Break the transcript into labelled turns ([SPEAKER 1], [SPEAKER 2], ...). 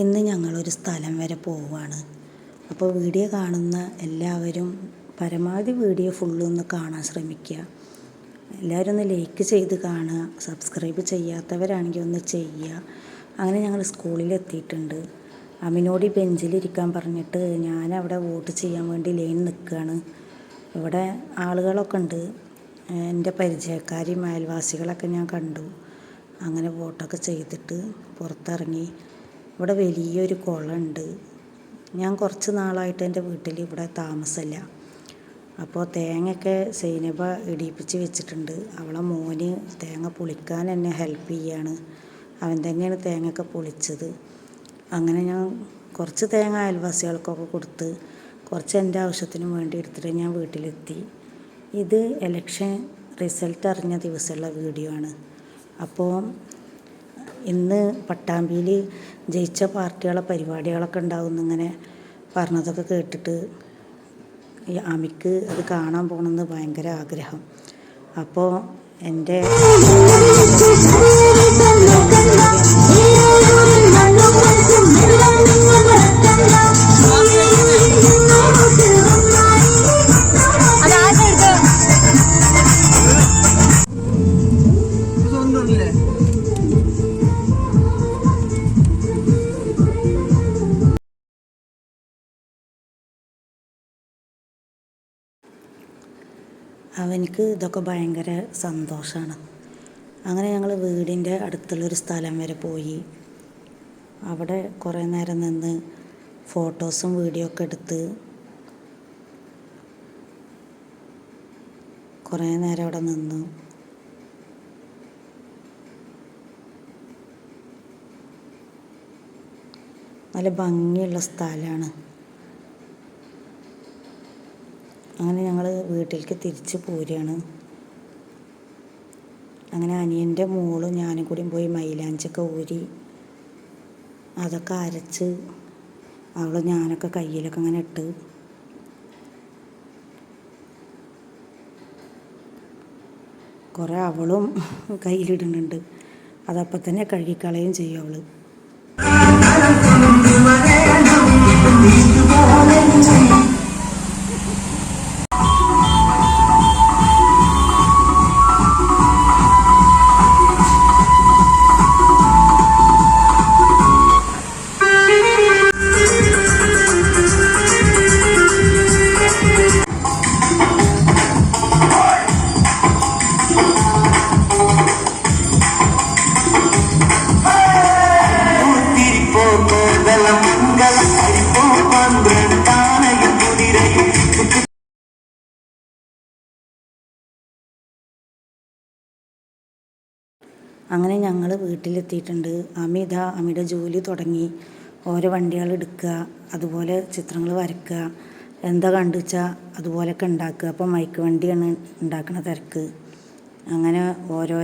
[SPEAKER 1] ഇന്ന് ഞങ്ങളൊരു സ്ഥലം വരെ പോവുകയാണ്. അപ്പോൾ വീഡിയോ കാണുന്ന എല്ലാവരും പരമാവധി വീഡിയോ ഫുള്ളൊന്ന് കാണാൻ ശ്രമിക്കുക. എല്ലാവരും ഒന്ന് ലൈക്ക് ചെയ്ത് കാണുക. സബ്സ്ക്രൈബ് ചെയ്യാത്തവരാണെങ്കിൽ ഒന്ന് ചെയ്യുക. അങ്ങനെ ഞങ്ങൾ സ്കൂളിലെത്തിയിട്ടുണ്ട്. അമിനോട് ബെഞ്ചിലിരിക്കാൻ പറഞ്ഞിട്ട് ഞാനവിടെ വോട്ട് ചെയ്യാൻ വേണ്ടി ലൈൻ നിൽക്കുകയാണ്. ഇവിടെ ആളുകളൊക്കെ ഉണ്ട്. എൻ്റെ പരിചയക്കാരും അയൽവാസികളൊക്കെ ഞാൻ കണ്ടു. അങ്ങനെ വോട്ടൊക്കെ ചെയ്തിട്ട് പുറത്തിറങ്ങി. ഇവിടെ വലിയൊരു കുളമുണ്ട്. ഞാൻ കുറച്ച് നാളായിട്ട് എൻ്റെ വീട്ടിൽ ഇവിടെ താമസമില്ല. അപ്പോൾ തേങ്ങയൊക്കെ സൈനബ ഇടിയിപ്പിച്ച് വെച്ചിട്ടുണ്ട്. അവളെ മോന് തേങ്ങ പൊളിക്കാൻ എന്നെ ഹെൽപ്പ് ചെയ്യാണ്. അവൻ തന്നെയാണ് തേങ്ങയൊക്കെ പൊളിച്ചത്. അങ്ങനെ ഞാൻ കുറച്ച് തേങ്ങ അയൽവാസികൾക്കൊക്കെ കൊടുത്ത് കുറച്ച് എൻ്റെ ആവശ്യത്തിന് വേണ്ടി എടുത്തിട്ട് ഞാൻ വീട്ടിലെത്തി. ഇത് ഇലക്ഷൻ റിസൾട്ട് അറിഞ്ഞ ദിവസമുള്ള വീഡിയോ ആണ്. അപ്പോൾ ഇന്ന് പട്ടാമ്പിയിൽ ജയിച്ച പാർട്ടികളെ പരിപാടികളൊക്കെ ഉണ്ടാവും ഇങ്ങനെ പറഞ്ഞതൊക്കെ കേട്ടിട്ട് ഈ അമിക്ക് അത് കാണാൻ പോകണമെന്ന് ഭയങ്കര ആഗ്രഹം. അപ്പോൾ എൻ്റെ അവനിക്ക് ഇതൊക്കെ ഭയങ്കര സന്തോഷമാണ്. അങ്ങനെ ഞങ്ങൾ വീടിൻ്റെ അടുത്തുള്ളൊരു സ്ഥലം വരെ പോയി. അവിടെ കുറേ നേരം നിന്ന് ഫോട്ടോസും വീഡിയോ ഒക്കെ എടുത്ത് കുറേ നേരം അവിടെ നിന്നു. നല്ല ഭംഗിയുള്ള സ്ഥലമാണ്. അങ്ങനെ ഞങ്ങൾ വീട്ടിലേക്ക് തിരിച്ച് പോരുകയാണ്. അങ്ങനെ അനിയൻ്റെ മോളും ഞാനും കൂടി പോയി മൈലാഞ്ചിയൊക്കെ ഊരി അതൊക്കെ അരച്ച് അവളും ഞാനൊക്കെ കയ്യിലൊക്കെ അങ്ങനെ ഇട്ട് കുറേ അവളും കയ്യിലിടുന്നുണ്ട്. അതപ്പം തന്നെ കഴുകിക്കളയും ചെയ്യും അവൾ. അങ്ങനെ ഞങ്ങൾ വീട്ടിലെത്തിയിട്ടുണ്ട്. അമിയുടെ ജോലി തുടങ്ങി. ഓരോ വണ്ടികൾ എടുക്കുക, അതുപോലെ ചിത്രങ്ങൾ വരയ്ക്കുക, എന്താ കണ്ടു വെച്ചാൽ അതുപോലെയൊക്കെ ഉണ്ടാക്കുക. അപ്പോൾ മൈക്ക് വണ്ടിയാണ് ഉണ്ടാക്കുന്ന തിരക്ക്. അങ്ങനെ ഓരോരോ